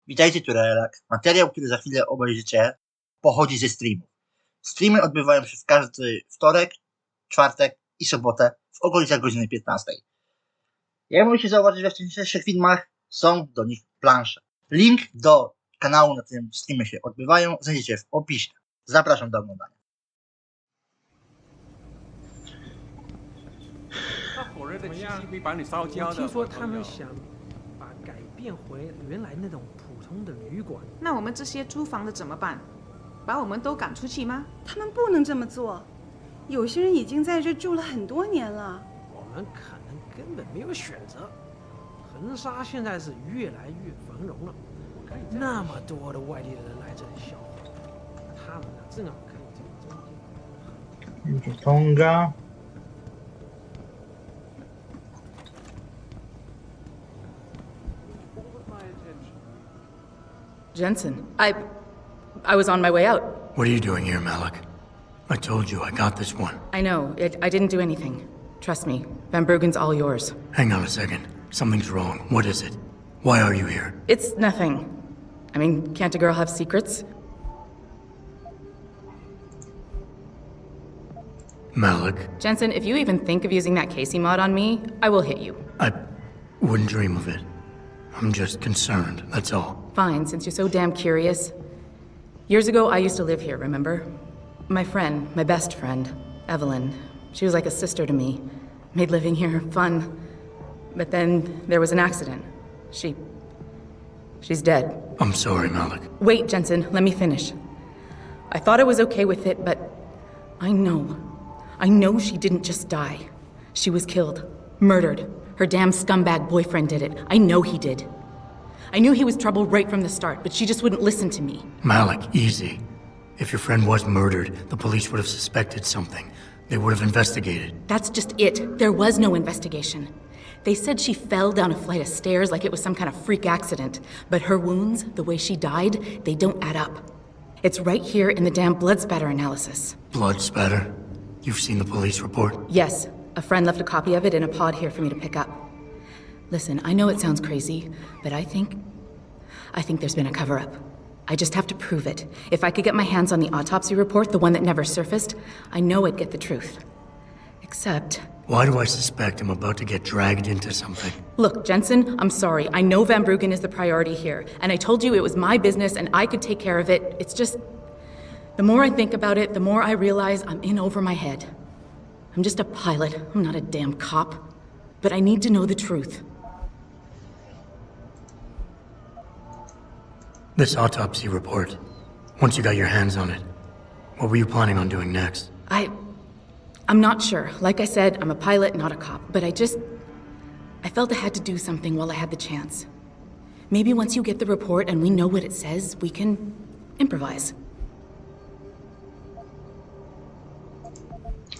Witajcie, Sherlock. Materiał, który za chwilę obejrzycie, pochodzi ze streamów. Streamy odbywają się w każdy wtorek, czwartek i sobotę w okolicach godziny 15. Jak mogliście zauważyć we wcześniejszych filmach, są do nich plansze. Link do kanału, na którym streamy się odbywają, znajdziecie w opisie. Zapraszam do oglądania. 我听说他们想把改变回原来那种普通的旅馆。那我们这些租房的怎么办？把我们都赶出去吗？他们不能这么做，有些人已经在这住了很多年了。我们可能根本没有选择。恒沙现在是越来越繁荣了，那么多的外地人来这里消费，他们呢正好可以这个中间。Tonga. Jensen, I was on my way out. What are you doing here, Malik? I told you I got this one. I know, I didn't do anything. Trust me, Van Bruggen's all yours. Hang on a second. Something's wrong. What is it? Why are you here? It's nothing. I mean, can't a girl have secrets? Malik, Jensen, if you even think of using that Casey mod on me, I will hit you. I wouldn't dream of it. I'm just concerned, that's all. Fine, since you're so damn curious. Years ago, I used to live here, remember? My friend, my best friend, Evelyn, she was like a sister to me. Made living here fun. But then there was an accident. She's dead. I'm sorry, Malik. Wait, Jensen, let me finish. I thought I was okay with it, but I know she didn't just die. She was killed. Murdered. Her damn scumbag boyfriend did it. I know he did. I knew he was trouble right from the start, but she just wouldn't listen to me. Malik, easy. If your friend was murdered, the police would have suspected something. They would have investigated. That's just it. There was no investigation. They said she fell down a flight of stairs like it was some kind of freak accident. But her wounds, the way she died, they don't add up. It's right here in the damn blood spatter analysis. Blood spatter? You've seen the police report? Yes. A friend left a copy of it in a pod here for me to pick up. Listen, I know it sounds crazy, but I think there's been a cover-up. I just have to prove it. If I could get my hands on the autopsy report, the one that never surfaced, I know I'd get the truth. Except... Why do I suspect I'm about to get dragged into something? Look, Jensen, I'm sorry. I know Van Bruggen is the priority here, and I told you it was my business and I could take care of it. It's just... The more I think about it, the more I realize I'm in over my head. I'm just a pilot. I'm not a damn cop. But I need to know the truth. This autopsy report. Once you got your hands on it, what were you planning on doing next? I'm not sure. Like I said, I'm a pilot, not a cop. But I felt I had to do something while I had the chance. Maybe once you get the report and we know what it says, we can improvise.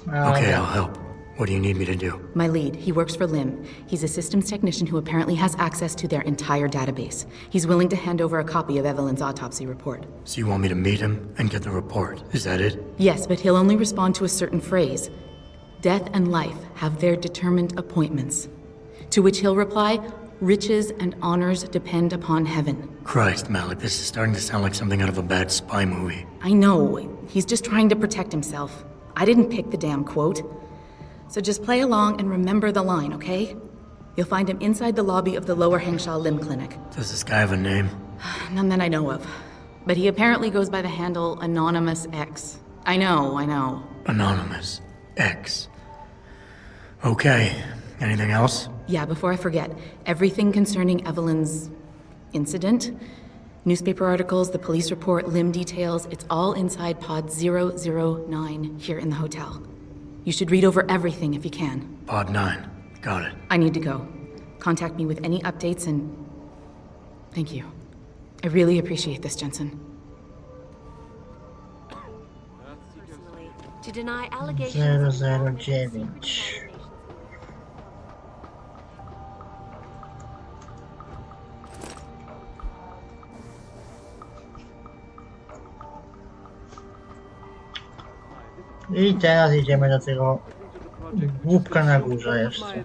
Okay, I'll help. What do you need me to do? My lead, he works for LIM. He's a systems technician who apparently has access to their entire database. He's willing to hand over a copy of Evelyn's autopsy report. So you want me to meet him and get the report, is that it? Yes, but he'll only respond to a certain phrase. Death and life have their determined appointments. To which he'll reply, riches and honors depend upon heaven. Christ, Malik, this is starting to sound like something out of a bad spy movie. I know. He's just trying to protect himself. I didn't pick the damn quote. So just play along and remember the line, okay? You'll find him inside the lobby of the Lower Hengsha Limb Clinic. Does this guy have a name? None that I know of. But he apparently goes by the handle Anonymous X. I know. Anonymous X. Okay. Anything else? Yeah, before I forget, everything concerning Evelyn's incident, newspaper articles, the police report, limb details, it's all inside pod 009 here in the hotel. You should read over everything if you can. Pod 9. Got it. I need to go. Contact me with any updates and... Thank you. I really appreciate this, Jensen. To deny allegations. 009. I teraz idziemy do tego głupka na górze jeszcze.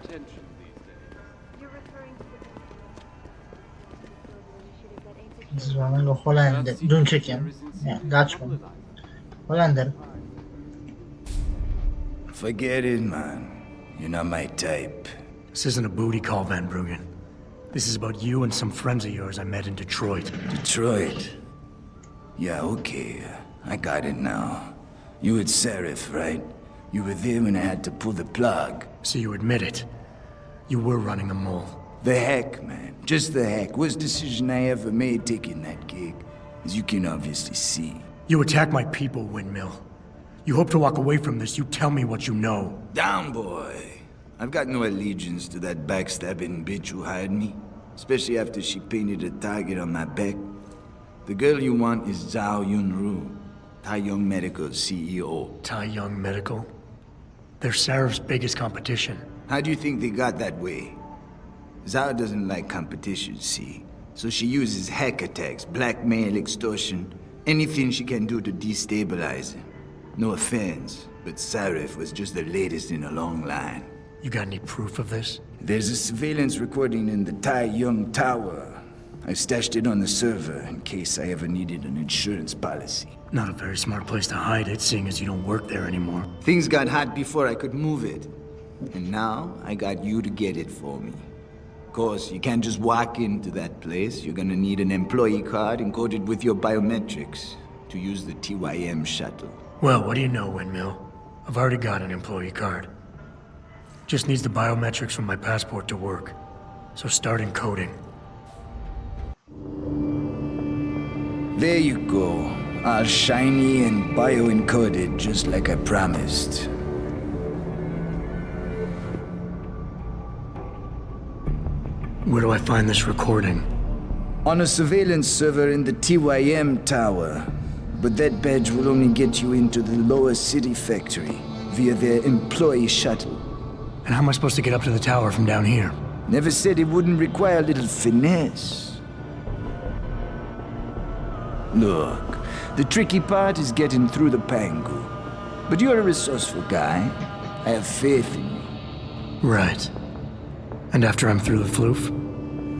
zwanego Holender, Duńczykiem. Nie, Dutchman. Holender. Forget it, man. You're not my type. This isn't a booty call, Van Bruggen. This is about you and some friends of yours I met in Detroit. Detroit? Yeah, okay. I got it now. You at Sarif, right? You were there when I had to pull the plug. So you admit it. You were running a mole. The heck, man. Just the heck. Worst decision I ever made taking that gig. As you can obviously see. You attack my people, Windmill. You hope to walk away from this, you tell me what you know. Down, boy. I've got no allegiance to that backstabbing bitch who hired me. Especially after she painted a target on my back. The girl you want is Zhao Yunru, Tai Young Medical's CEO. Tai Young Medical? They're Sarif's biggest competition. How do you think they got that way? Zhao doesn't like competition, see? So she uses hack attacks, blackmail, extortion, anything she can do to destabilize him. No offense, but Sarif was just the latest in a long line. You got any proof of this? There's a surveillance recording in the Tai Young Tower. I stashed it on the server in case I ever needed an insurance policy. Not a very smart place to hide it, seeing as you don't work there anymore. Things got hot before I could move it. And now, I got you to get it for me. Of course, you can't just walk into that place. You're gonna need an employee card encoded with your biometrics to use the TYM shuttle. Well, what do you know, Windmill? I've already got an employee card. Just needs the biometrics from my passport to work. So start encoding. There you go. All shiny and bio-encoded, just like I promised. Where do I find this recording? On a surveillance server in the TYM tower. But that badge will only get you into the lower city factory via their employee shuttle. And how am I supposed to get up to the tower from down here? Never said it wouldn't require a little finesse. Look, the tricky part is getting through the Pangu. But you're a resourceful guy. I have faith in you. Right. And after I'm through the floof?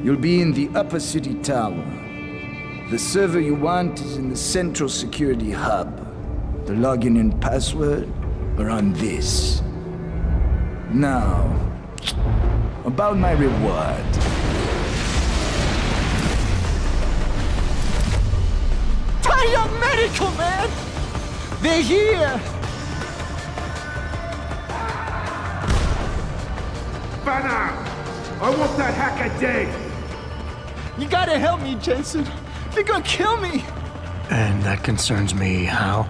You'll be in the upper city tower. The server you want is in the central security hub. The login and password are on this. Now, about my reward. Tai Young Medical, man! They're here! Banner! I want that hacker dead! You gotta help me, Jensen. They're gonna kill me! And that concerns me how?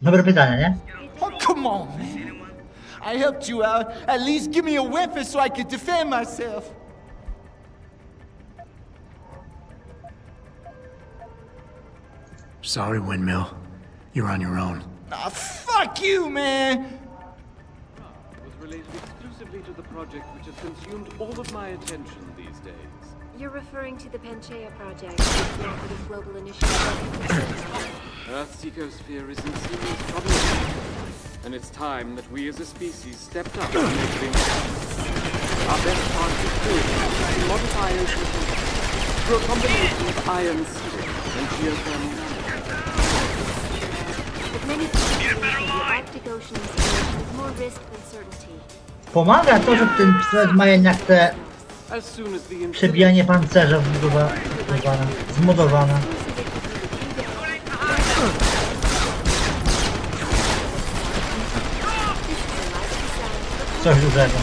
Dobre pytanie, nie? Oh, come on, man. I helped you out. At least give me a weapon so I can defend myself. Sorry, Windmill. You're on your own. Ah, fuck you, man! Was related exclusively to the project which has consumed all of my attention these days. You're referring to the Panchaea project, the cooperative global initiative. Earth's ecosphere is in serious trouble, and it's time that we as a species stepped up and made things happen. Our best chance of doing that is to modify ocean temperature through a combination of iron seeding and geothermal management. But many people believe the Arctic Ocean installation is more risk than certainty. Pomaga to, że ten pistolet ma jednak te As soon as the przebijanie pancerza zmodowane. Coś dużego.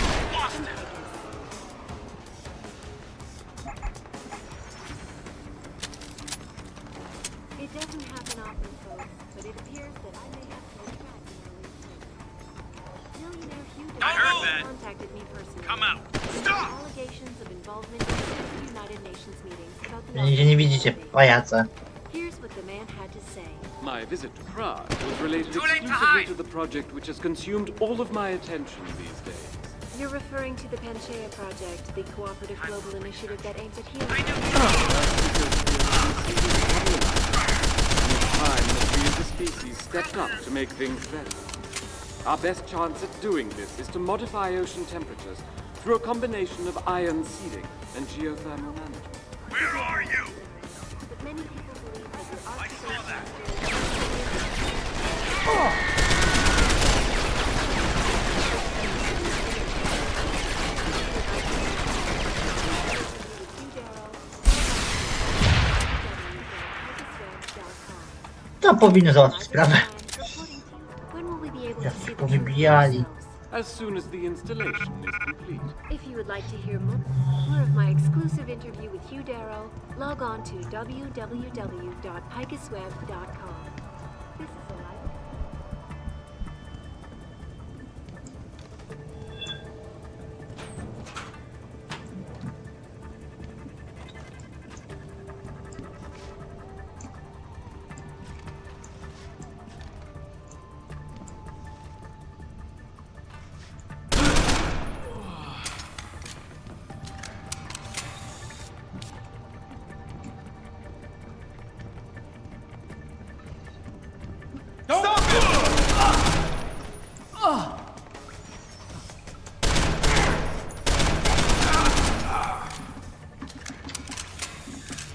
It doesn't happen often, folks, but it appears that I may have no track in our lead. Millionaire Hugh I heard that. contacted me personally. Come out. Stop! Allegations of involvement in the United Nations meetings about the Nigdzie nie widzicie, pajace. Here's what the man had to say. My visit to Prague was related exclusively to the project which has consumed all of my attention these days. You're referring to the Panchaea project, the cooperative global initiative that aims at healing. It's time that we as a species stepped up to make things better. Our best chance at doing this is to modify ocean temperatures through a combination of iron seeding and geothermal management. But many people believe that the observation To powinno załatwić sprawę. When will we be able Jak to see the powybijali. truth ourselves? As soon as the installation is complete. If you would like to hear more of my exclusive interview with Hugh Darrow, log on to www.picusweb.com. This is a live.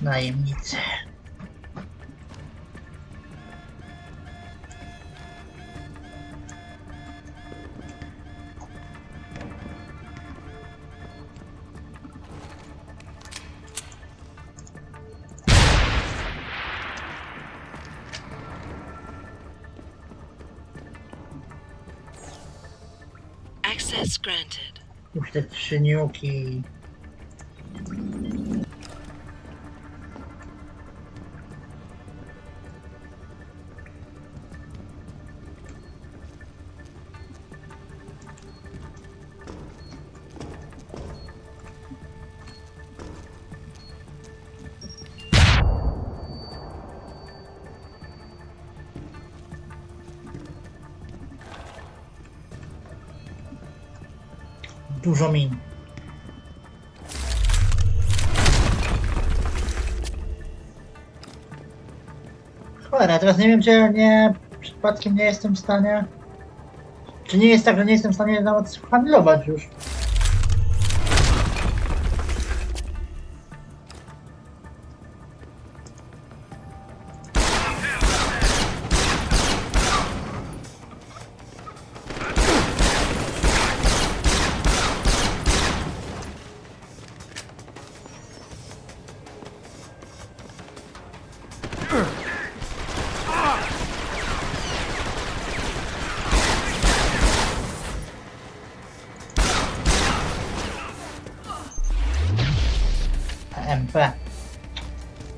Najemnicy. Access granted. Już te trzyniuki. Dużo min. Cholera, teraz nie wiem, czy nie przypadkiem nie jestem w stanie. Czy nie jest tak, że nie jestem w stanie nawet handlować już. MP.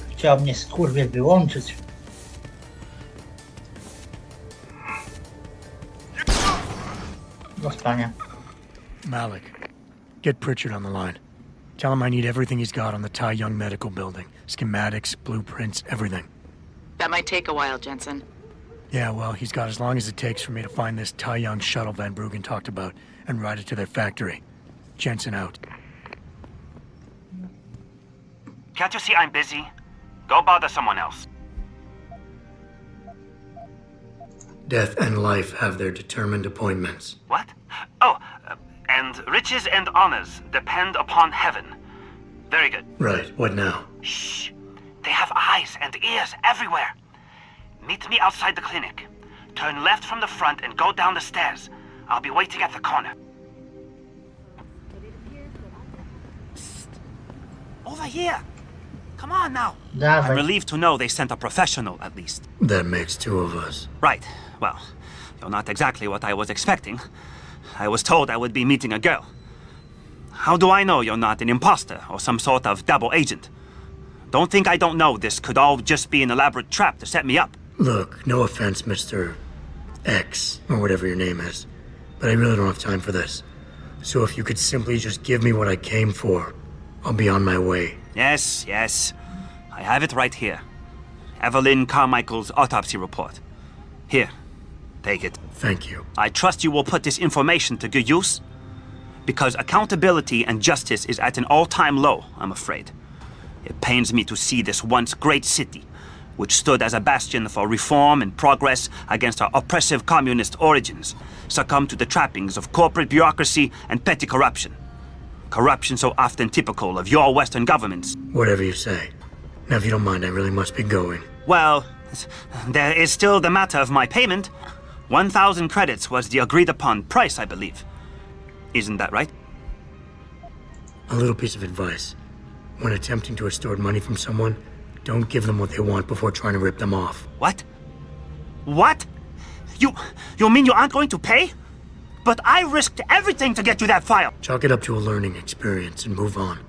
Chciał mnie skurwiel wyłączyć. Do spania. Malik, get Pritchard on the line. Tell him I need everything he's got on the Tai Young Medical Building. Schematics, blueprints, everything. That might take a while, Jensen. Yeah, well, he's got as long as it takes for me to find this Tai Young shuttle Van Bruggen talked about and ride it to their factory. Jensen out. Can't you see I'm busy? Go bother someone else. Death and life have their determined appointments. What? Oh, and riches and honors depend upon heaven. Very good. Right, what now? Shh. They have eyes and ears everywhere. Meet me outside the clinic. Turn left from the front and go down the stairs. I'll be waiting at the corner. Psst. Over here. Come on now. I'm relieved to know they sent a professional, at least. That makes two of us. Right. Well, you're not exactly what I was expecting. I was told I would be meeting a girl. How do I know you're not an imposter or some sort of double agent? Don't think I don't know this could all just be an elaborate trap to set me up. Look, no offense, Mr. X, or whatever your name is, but I really don't have time for this. So if you could simply just give me what I came for, I'll be on my way. Yes, yes. I have it right here. Evelyn Carmichael's autopsy report. Here, take it. Thank you. I trust you will put this information to good use, because accountability and justice is at an all-time low, I'm afraid. It pains me to see this once great city, which stood as a bastion for reform and progress against our oppressive communist origins, succumb to the trappings of corporate bureaucracy and petty corruption. Corruption so often typical of your Western governments. Whatever you say. Now, if you don't mind, I really must be going. Well, there is still the matter of my payment. 1,000 credits was the agreed-upon price, I believe. Isn't that right? A little piece of advice. When attempting to extort money from someone, don't give them what they want before trying to rip them off. What? What? You mean you aren't going to pay? But I risked everything to get you that file. Chalk it up to a learning experience and move on.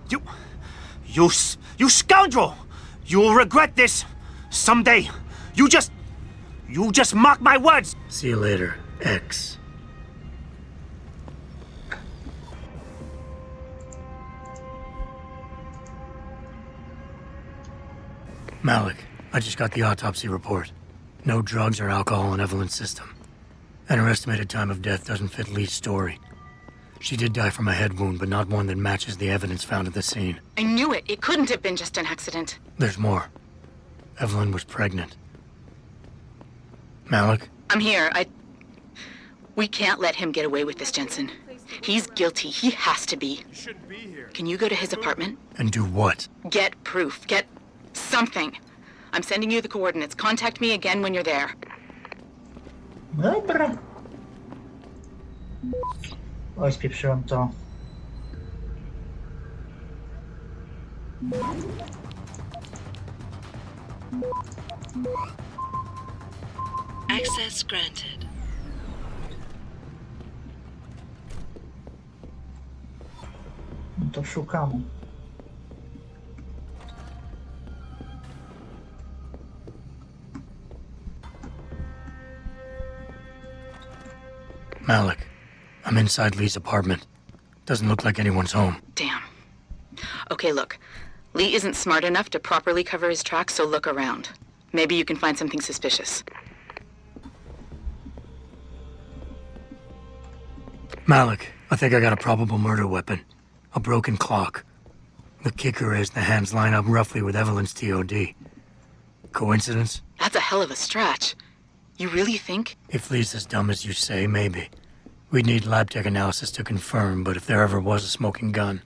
You scoundrel! You will regret this someday. You just mock my words. See you later, X. Malik, I just got the autopsy report. No drugs or alcohol in Evelyn's system. And her estimated time of death doesn't fit Lee's story. She did die from a head wound, but not one that matches the evidence found at the scene. I knew it. It couldn't have been just an accident. There's more. Evelyn was pregnant. Malik? I'm here. We can't let him get away with this, Jensen. He's guilty. He has to be. You shouldn't be here. Can you go to his apartment? And do what? Get proof. Get something. I'm sending you the coordinates. Contact me again when you're there. Dobra. Oj, spieprzyłem to. Access granted. No to szukamy. Malik, I'm inside Lee's apartment. Doesn't look like anyone's home. Damn. Okay, look. Lee isn't smart enough to properly cover his tracks, so look around. Maybe you can find something suspicious. Malik, I think I got a probable murder weapon. A broken clock. The kicker is the hands line up roughly with Evelyn's TOD. Coincidence? That's a hell of a stretch. You really think? If Lee's as dumb as you say, maybe. We'd need lab tech analysis to confirm, but if there ever was a smoking gun,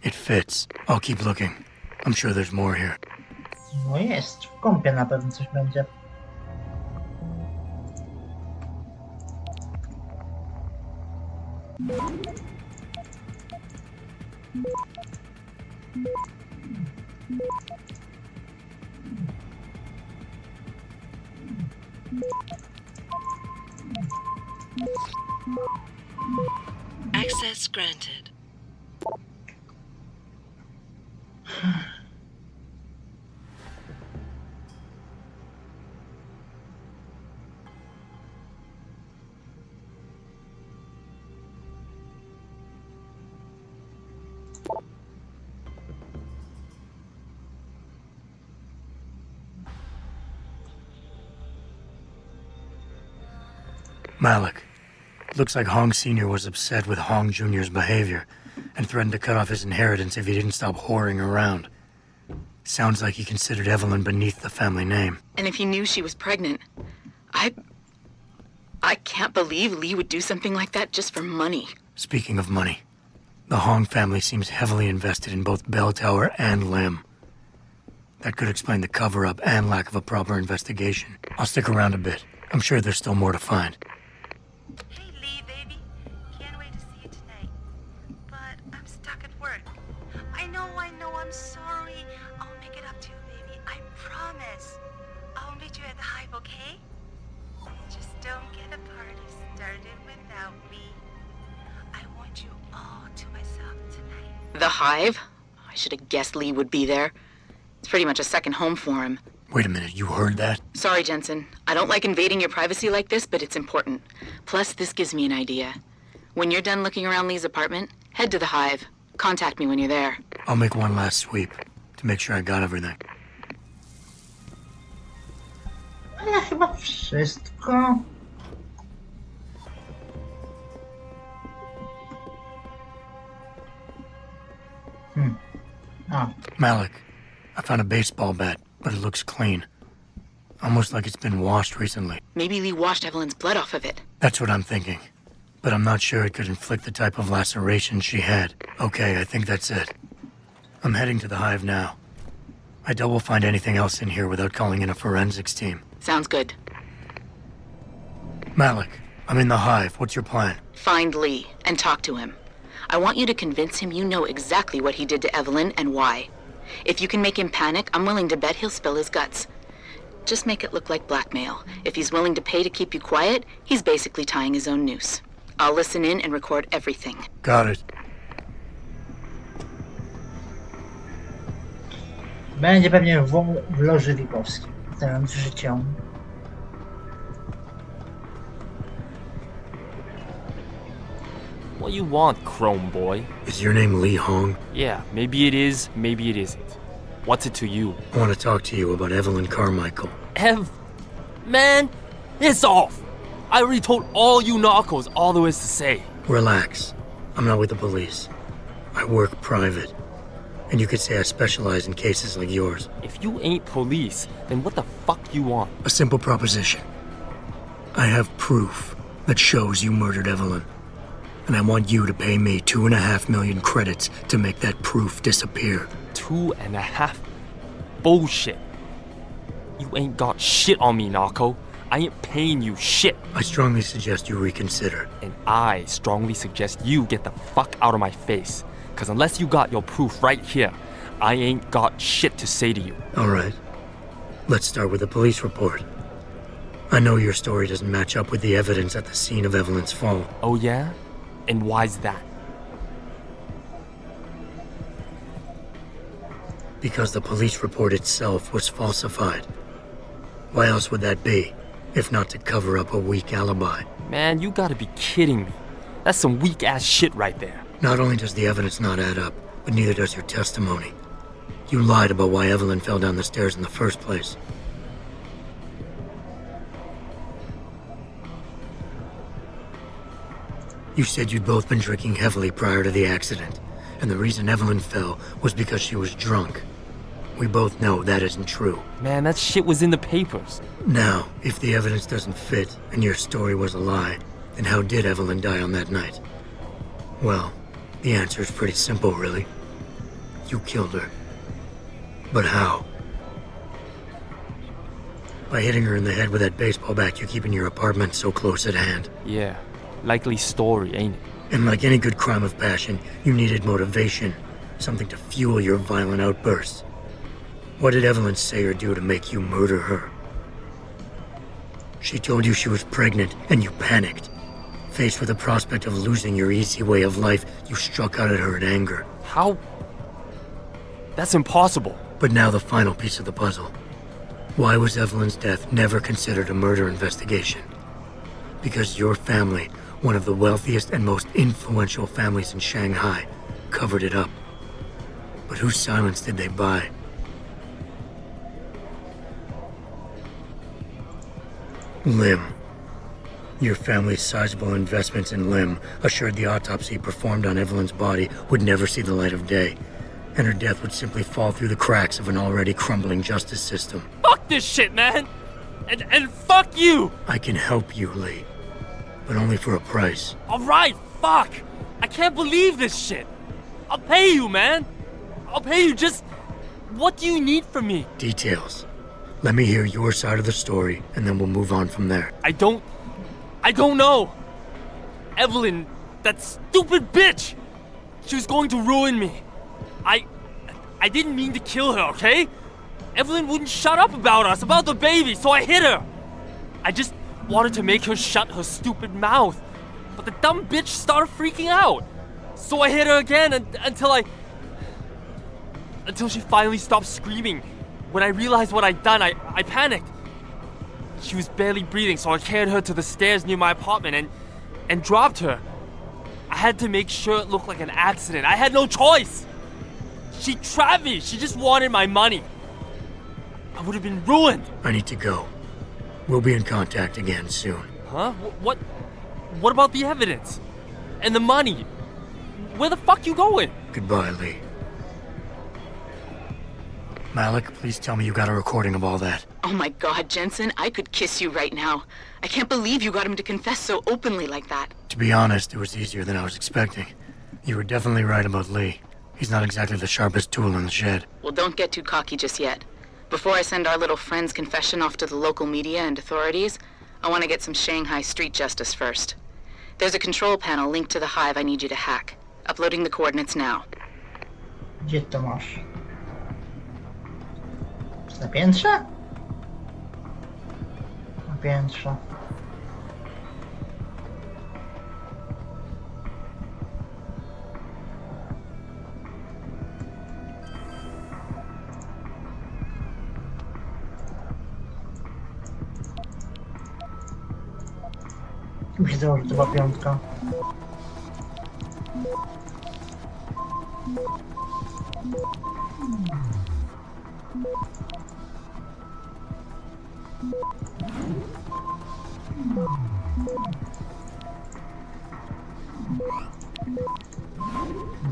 it fits. I'll keep looking. I'm sure there's more here. No jest, w kąpie na pewno coś będzie. Access granted. Malik. Looks like Hong Sr. was upset with Hong Jr.'s behavior and threatened to cut off his inheritance if he didn't stop whoring around. Sounds like he considered Evelyn beneath the family name. And if he knew she was pregnant, I can't believe Lee would do something like that just for money. Speaking of money, the Hong family seems heavily invested in both Bell Tower and Lim. That could explain the cover-up and lack of a proper investigation. I'll stick around a bit. I'm sure there's still more to find. Hey, Lee, baby. Can't wait to see you tonight. But I'm stuck at work. I know, I'm sorry. I'll make it up to you, baby. I promise. I'll meet you at the Hive, okay? Just don't get a party started without me. I want you all to myself tonight. The Hive? I should have guessed Lee would be there. It's pretty much a second home for him. Wait a minute, you heard that? Sorry, Jensen. I don't like invading your privacy like this, but it's important. Plus, this gives me an idea. When you're done looking around Lee's apartment, head to the Hive. Contact me when you're there. I'll make one last sweep to make sure I got everything. A ja chyba wszystko. Malik, I found a baseball bat, but it looks clean. Almost like it's been washed recently. Maybe Lee washed Evelyn's blood off of it. That's what I'm thinking. but I'm not sure it could inflict the type of lacerations she had. Okay, I think that's it. I'm heading to the hive now. I doubt we'll find anything else in here without calling in a forensics team. Sounds good. Malik, I'm in the hive. What's your plan? Find Lee and talk to him. I want you to convince him you know exactly what he did to Evelyn and why. If you can make him panic, I'm willing to bet he'll spill his guts. Just make it look like blackmail. If he's willing to pay to keep you quiet, he's basically tying his own noose. I'll listen in and record everything. Got it. Będzie pewnie w loży VIP-owskiej. Teraz życią. What you want, Chrome boy? Is your name Lee Hong? Yeah, maybe it is, maybe it isn't. What's it to you? I want to talk to you about Evelyn Carmichael. Man, it's off! I already told all you narcos all there is to say. Relax. I'm not with the police. I work private. And you could say I specialize in cases like yours. If you ain't police, then what the fuck you want? A simple proposition. I have proof that shows you murdered Evelyn. And I want you to pay me 2.5 million credits to make that proof disappear. 2.5? Bullshit. You ain't got shit on me, narco. I ain't paying you shit. I strongly suggest you reconsider. And I strongly suggest you get the fuck out of my face. Cause unless you got your proof right here, I ain't got shit to say to you. Alright. Let's start with the police report. I know your story doesn't match up with the evidence at the scene of Evelyn's fall. Oh yeah? And why's that? Because the police report itself was falsified. Why else would that be, if not to cover up a weak alibi? Man, you gotta be kidding me. That's some weak-ass shit right there. Not only does the evidence not add up, but neither does your testimony. You lied about why Evelyn fell down the stairs in the first place. You said you'd both been drinking heavily prior to the accident, and the reason Evelyn fell was because she was drunk. We both know that isn't true. Man, that shit was in the papers. Now, if the evidence doesn't fit and your story was a lie, then how did Evelyn die on that night? Well, the answer is pretty simple, really. You killed her. But how? By hitting her in the head with that baseball bat you keep in your apartment so close at hand. Yeah, likely story, ain't it? And like any good crime of passion, you needed motivation, something to fuel your violent outbursts. What did Evelyn say or do to make you murder her? She told you she was pregnant, and you panicked. Faced with the prospect of losing your easy way of life, you struck out at her in anger. How? That's impossible. But now the final piece of the puzzle. Why was Evelyn's death never considered a murder investigation? Because your family, one of the wealthiest and most influential families in Shanghai, covered it up. But whose silence did they buy? Lim. Your family's sizable investments in Lim assured the autopsy performed on Evelyn's body would never see the light of day, and her death would simply fall through the cracks of an already crumbling justice system. Fuck this shit, man! And fuck you! I can help you, Lee, but only for a price. Alright, fuck! I can't believe this shit! I'll pay you, man! I'll pay you, just... What do you need from me? Details. Let me hear your side of the story, and then we'll move on from there. I don't know. Evelyn, that stupid bitch! She was going to ruin me. I didn't mean to kill her, okay? Evelyn wouldn't shut up about us, about the baby, so I hit her. I just wanted to make her shut her stupid mouth. But the dumb bitch started freaking out. So I hit her again until she finally stopped screaming. When I realized what I'd done, I panicked. She was barely breathing, so I carried her to the stairs near my apartment and dropped her. I had to make sure it looked like an accident. I had no choice. She trapped me. She just wanted my money. I would have been ruined. I need to go. We'll be in contact again soon. Huh? What about the evidence? And the money? Where the fuck you going? Goodbye, Lee. Malik, please tell me you got a recording of all that. Oh my god, Jensen, I could kiss you right now. I can't believe you got him to confess so openly like that. To be honest, it was easier than I was expecting. You were definitely right about Lee. He's not exactly the sharpest tool in the shed. Well, don't get too cocky just yet. Before I send our little friend's confession off to the local media and authorities, I want to get some Shanghai street justice first. There's a control panel linked to the hive I need you to hack. Uploading the coordinates now. Gdzie to masz? Na piętrze? Na piętrze. Musi założyć chyba piątka.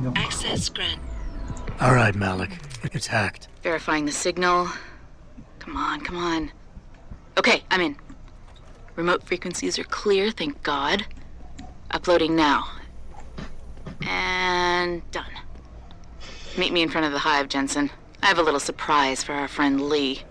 No. Access grant. All right, Malik. It's hacked. Verifying the signal. Come on, come on. Okay, I'm in. Remote frequencies are clear, thank God. Uploading now. And done. Meet me in front of the hive, Jensen. I have a little surprise for our friend Lee.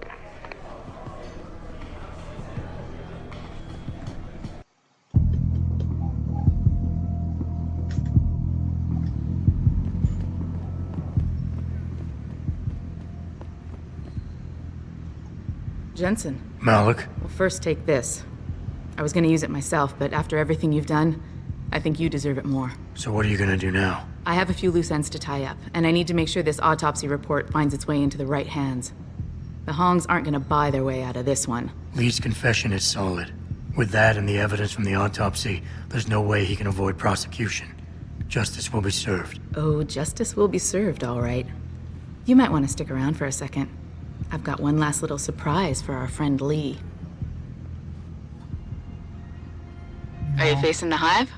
Jensen. Malik? Well, first take this. I was gonna use it myself, but after everything you've done, I think you deserve it more. So what are you gonna do now? I have a few loose ends to tie up, and I need to make sure this autopsy report finds its way into the right hands. The Hongs aren't gonna buy their way out of this one. Lee's confession is solid. With that and the evidence from the autopsy, there's no way he can avoid prosecution. Justice will be served. Oh, justice will be served, all right. You might want to stick around for a second. I've got one last little surprise for our friend Lee. Are you facing the hive?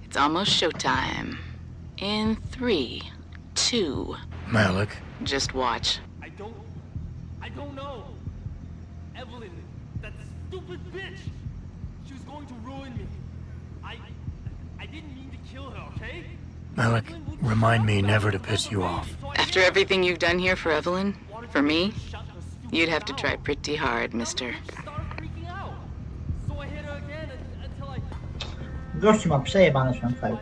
It's almost showtime. In 3, 2... Malik? Just watch. I don't know. Evelyn, that stupid bitch. She was going to ruin me. I didn't mean to kill her, okay? Malik, remind me never to piss you off. After everything you've done here for Evelyn, for me, you'd have to try pretty hard, mister. Gościu ma przejebane świętej.